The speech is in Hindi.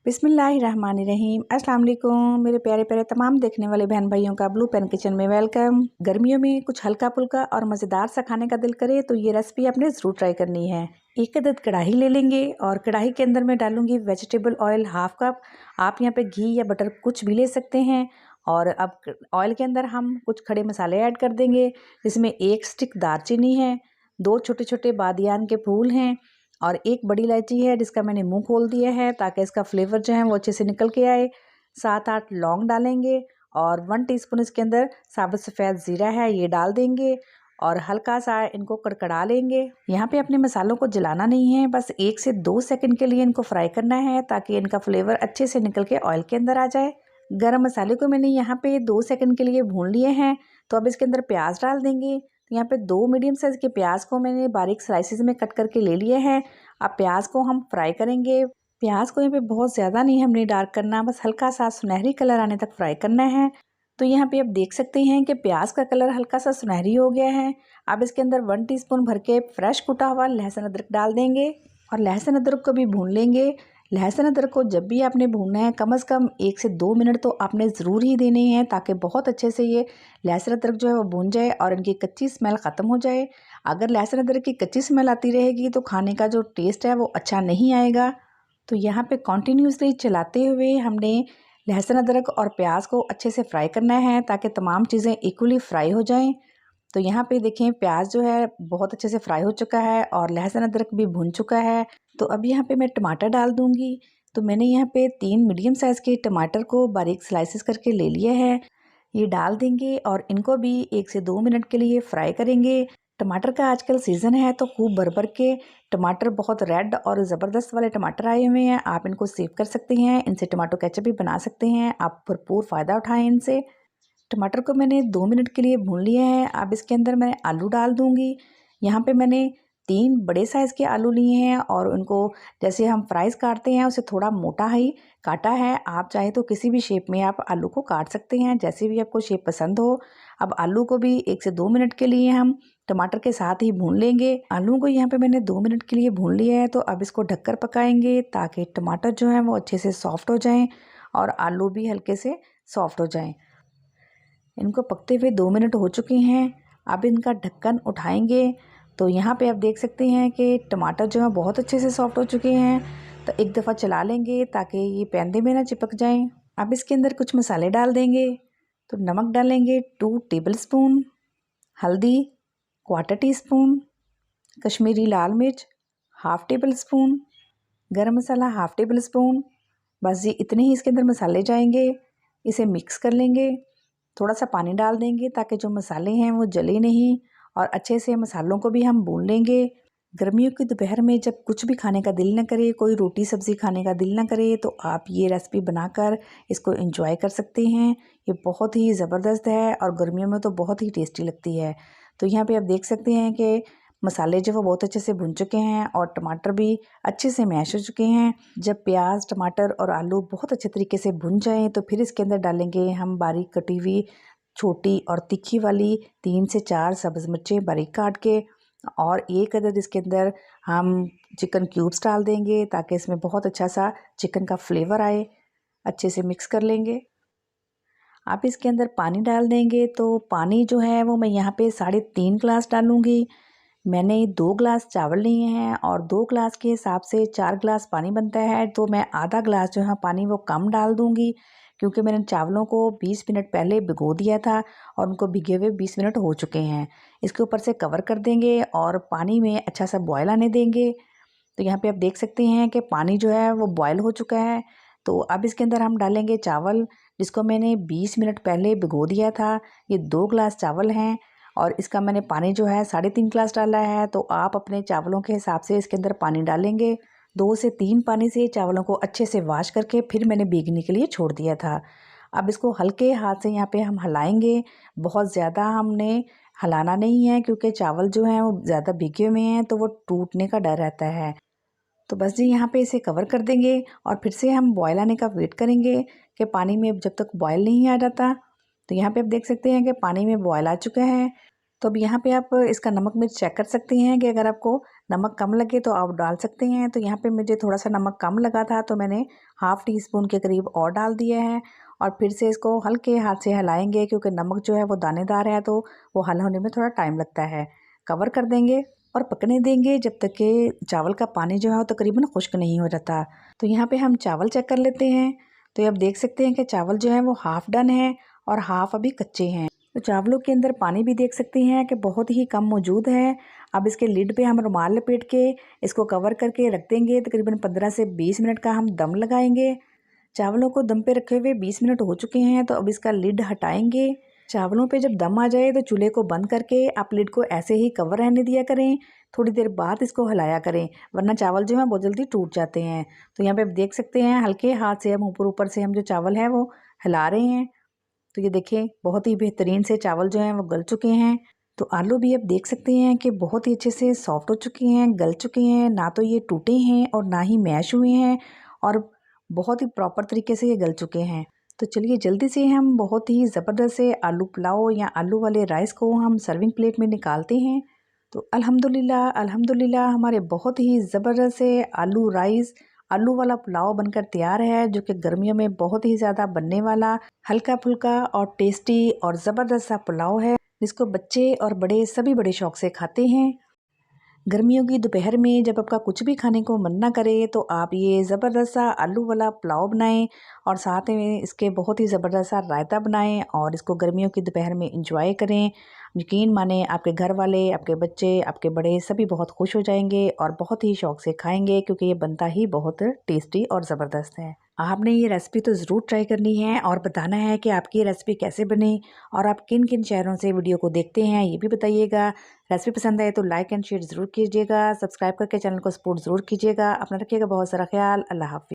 बिस्मिल्लाहिर्रहमानिर्रहीम। अस्सलाम वालेकुम मेरे प्यारे प्यारे तमाम देखने वाले बहन भाइयों का ब्लू पेन किचन में वेलकम। गर्मियों में कुछ हल्का फुल्का और मज़ेदार सा खाने का दिल करे तो ये रेसिपी आपने ज़रूर ट्राई करनी है। एक अदद कढ़ाई ले लेंगे और कढ़ाई के अंदर मैं डालूंगी वेजिटेबल ऑयल हाफ कप। आप यहाँ पे घी या बटर कुछ भी ले सकते हैं। और अब ऑयल के अंदर हम कुछ खड़े मसाले ऐड कर देंगे, जिसमें एक स्टिक दालचीनी है, 2 छोटे छोटे बादियान के फूल हैं और एक बड़ी इलायची है जिसका मैंने मुंह खोल दिया है ताकि इसका फ्लेवर जो है वो अच्छे से निकल के आए। 7-8 लौंग डालेंगे और 1 टीस्पून इसके अंदर साबुत सफ़ेद ज़ीरा है, ये डाल देंगे और हल्का सा इनको कड़कड़ा लेंगे। यहाँ पे अपने मसालों को जलाना नहीं है, बस 1 से 2 सेकंड के लिए इनको फ्राई करना है ताकि इनका फ्लेवर अच्छे से निकल के ऑयल के अंदर आ जाए। गरम मसाले को मैंने यहाँ पे 2 सेकंड के लिए भून लिए हैं। तो अब इसके अंदर प्याज डाल देंगे। तो यहाँ पे 2 मीडियम साइज़ के प्याज को मैंने बारीक स्लाइसेस में कट करके ले लिए हैं। अब प्याज को हम फ्राई करेंगे। प्याज को यहाँ पे बहुत ज़्यादा नहीं हमने डार्क करना, बस हल्का सा सुनहरी कलर आने तक फ्राई करना है। तो यहाँ पे आप देख सकते हैं कि प्याज का कलर हल्का सा सुनहरी हो गया है। अब इसके अंदर 1 टीस्पून भर के फ्रेश कुटा हुआ लहसुन अदरक डाल देंगे और लहसुन अदरक को भी भून लेंगे। लहसुन अदरक को जब भी आपने भूनना है कम से कम 1 से 2 मिनट तो आपने ज़रूर ही देने हैं ताकि बहुत अच्छे से ये लहसुन अदरक जो है वो भून जाए और इनकी कच्ची स्मेल ख़त्म हो जाए। अगर लहसुन अदरक की कच्ची स्मेल आती रहेगी तो खाने का जो टेस्ट है वो अच्छा नहीं आएगा। तो यहाँ पे कंटिन्यूसली चलाते हुए हमने लहसुन अदरक और प्याज को अच्छे से फ्राई करना है ताकि तमाम चीज़ें इक्वली फ्राई हो जाएं। तो यहाँ पे देखें प्याज जो है बहुत अच्छे से फ्राई हो चुका है और लहसुन अदरक भी भुन चुका है। तो अब यहाँ पे मैं टमाटर डाल दूँगी। तो मैंने यहाँ पे 3 मीडियम साइज़ के टमाटर को बारीक स्लाइसेस करके ले लिया है, ये डाल देंगे और इनको भी 1 से 2 मिनट के लिए फ्राई करेंगे। टमाटर का आजकल सीज़न है तो खूब भर भर के टमाटर, बहुत रेड और ज़बरदस्त वाले टमाटर आए हुए हैं, आप इनको सेव कर सकते हैं। इनसे टमाटो केचप भी बना सकते हैं, आप भरपूर फ़ायदा उठाएं इनसे। टमाटर को मैंने 2 मिनट के लिए भून लिया है। अब इसके अंदर मैं आलू डाल दूँगी। यहाँ पे मैंने 3 बड़े साइज़ के आलू लिए हैं और उनको जैसे हम फ्राइज़ काटते हैं उससे थोड़ा मोटा ही काटा है। आप चाहे तो किसी भी शेप में आप आलू को काट सकते हैं, जैसे भी आपको शेप पसंद हो। अब आलू को भी 1 से 2 मिनट के लिए हम टमाटर के साथ ही भून लेंगे। आलू को यहाँ पे मैंने 2 मिनट के लिए भून लिया है। तो अब इसको ढककर पकाएंगे ताकि टमाटर जो है वो अच्छे से सॉफ्ट हो जाएँ और आलू भी हल्के से सॉफ्ट हो जाएँ। इनको पकते हुए 2 मिनट हो चुके हैं। अब इनका ढक्कन उठाएंगे तो यहाँ पे आप देख सकते हैं कि टमाटर जो है बहुत अच्छे से सॉफ्ट हो चुके हैं। तो एक दफ़ा चला लेंगे ताकि ये पैंदे में ना चिपक जाएं। अब इसके अंदर कुछ मसाले डाल देंगे। तो नमक डालेंगे 2 टेबलस्पून, हल्दी 1/4 टीस्पून, कश्मीरी लाल मिर्च 1/2 टेबलस्पून, गरम मसाला 1/2 टेबलस्पून। बस ये इतने ही इसके अंदर मसाले जाएंगे। इसे मिक्स कर लेंगे। थोड़ा सा पानी डाल देंगे ताकि जो मसाले हैं वो जले नहीं और अच्छे से मसालों को भी हम भून लेंगे। गर्मियों की दोपहर में जब कुछ भी खाने का दिल ना करे, कोई रोटी सब्ज़ी खाने का दिल ना करे, तो आप ये रेसिपी बनाकर इसको एंजॉय कर सकते हैं। ये बहुत ही ज़बरदस्त है और गर्मियों में तो बहुत ही टेस्टी लगती है। तो यहाँ पे आप देख सकते हैं कि मसाले जो वो बहुत अच्छे से भुन चुके हैं और टमाटर भी अच्छे से मैश हो चुके हैं। जब प्याज, टमाटर और आलू बहुत अच्छे तरीके से भुन जाएं तो फिर इसके अंदर डालेंगे हम बारीक कटी हुई छोटी और तीखी वाली 3 से 4 सब्ज़ मिर्चें बारीक काट के और एक अदद इसके अंदर हम चिकन क्यूब्स डाल देंगे ताकि इसमें बहुत अच्छा सा चिकन का फ्लेवर आए। अच्छे से मिक्स कर लेंगे। आप इसके अंदर पानी डाल देंगे। तो पानी जो है वो मैं यहाँ पे 3.5 ग्लास डालूँगी। मैंने 2 ग्लास चावल लिए हैं और 2 ग्लास के हिसाब से 4 ग्लास पानी बनता है, तो मैं आधा ग्लास जो है पानी वो कम डाल दूँगी क्योंकि मैंने चावलों को 20 मिनट पहले भिगो दिया था और उनको भिगे हुए 20 मिनट हो चुके हैं। इसके ऊपर से कवर कर देंगे और पानी में अच्छा सा बॉयल आने देंगे। तो यहाँ पे आप देख सकते हैं कि पानी जो है वो बॉयल हो चुका है। तो अब इसके अंदर हम डालेंगे चावल, जिसको मैंने 20 मिनट पहले भिगो दिया था। ये 2 ग्लास चावल हैं और इसका मैंने पानी जो है 3.5 ग्लास डाला है। तो आप अपने चावलों के हिसाब से इसके अंदर पानी डालेंगे। 2 से 3 पानी से चावलों को अच्छे से वॉश करके फिर मैंने भीगने के लिए छोड़ दिया था। अब इसको हल्के हाथ से यहाँ पे हम हिलाएंगे। बहुत ज़्यादा हमने हिलाना नहीं है क्योंकि चावल जो हैं वो ज़्यादा भीगे हुए हैं तो वो टूटने का डर रहता है। तो बस जी यहाँ पे इसे कवर कर देंगे और फिर से हम बॉयल आने का वेट करेंगे कि पानी में जब तक बॉयल नहीं आ जाता। तो यहाँ पे आप देख सकते हैं कि पानी में बॉयल आ चुका है। तो अब यहाँ पे आप इसका नमक मिर्च चेक कर सकते हैं कि अगर आपको नमक कम लगे तो आप डाल सकते हैं। तो यहाँ पे मुझे थोड़ा सा नमक कम लगा था तो मैंने हाफ़ टी स्पून के करीब और डाल दिया है और फिर से इसको हल्के हाथ से हिलाएंगे क्योंकि नमक जो है वो दानेदार है तो वो हल होने में थोड़ा टाइम लगता है। कवर कर देंगे और पकने देंगे जब तक कि चावल का पानी जो है वो तकरीबन खुश्क नहीं हो जाता। तो यहाँ पे हम चावल चेक कर लेते हैं। तो आप देख सकते हैं कि चावल जो है वो हाफ़ डन है और हाफ़ अभी कच्चे हैं। तो चावलों के अंदर पानी भी देख सकते हैं कि बहुत ही कम मौजूद है। अब इसके लिड पे हम रुमाल लपेट के इसको कवर करके रख देंगे। तकरीबन 15 से 20 मिनट का हम दम लगाएंगे। चावलों को दम पे रखे हुए 20 मिनट हो चुके हैं तो अब इसका लिड हटाएंगे। चावलों पे जब दम आ जाए तो चूल्हे को बंद करके आप लिड को ऐसे ही कवर रहने दिया करें। थोड़ी देर बाद इसको हिलाया करें वरना चावल जो है बहुत जल्दी टूट जाते हैं। तो यहाँ पे आप देख सकते हैं हल्के हाथ से हम ऊपर ऊपर से हम जो चावल है वो हिला रहे हैं। तो ये देखें बहुत ही बेहतरीन से चावल जो हैं वो गल चुके हैं। तो आलू भी आप देख सकते हैं कि बहुत ही अच्छे से सॉफ्ट हो चुके हैं, गल चुके हैं, ना तो ये टूटे हैं और ना ही मैश हुए हैं और बहुत ही प्रॉपर तरीके से ये गल चुके हैं। तो चलिए जल्दी से हम बहुत ही ज़बरदस्त से आलू पुलाव या आलू वाले राइस को हम सर्विंग प्लेट में निकालते हैं। तो अल्हम्दुलिल्लाह अल्हम्दुलिल्लाह हमारे बहुत ही ज़बरदस्त से आलू राइस आलू वाला पुलाव बनकर तैयार है जो कि गर्मियों में बहुत ही ज़्यादा बनने वाला हल्का फुल्का और टेस्टी और ज़बरदस्त सा पुलाव है जिसको बच्चे और बड़े सभी बड़े शौक से खाते हैं। गर्मियों की दोपहर में जब आपका कुछ भी खाने को मन ना करे तो आप ये ज़बरदस्त सा आलू वाला पुलाव बनाएं और साथ में इसके बहुत ही ज़बरदस्त सा रायता बनाएं और इसको गर्मियों की दोपहर में इंजॉय करें। यकीन माने आपके घर वाले, आपके बच्चे, आपके बड़े सभी बहुत खुश हो जाएंगे और बहुत ही शौक से खाएंगे क्योंकि ये बनता ही बहुत टेस्टी और ज़बरदस्त है। आपने ये रेसिपी तो ज़रूर ट्राई करनी है और बताना है कि आपकी ये रेसिपी कैसे बनी और आप किन किन शहरों से वीडियो को देखते हैं ये भी बताइएगा। रेसिपी पसंद आए तो लाइक एंड शेयर ज़रूर कीजिएगा। सब्सक्राइब करके चैनल को सपोर्ट ज़रूर कीजिएगा। अपना रखिएगा बहुत सारा ख्याल। अल्लाह हाफ़िज़।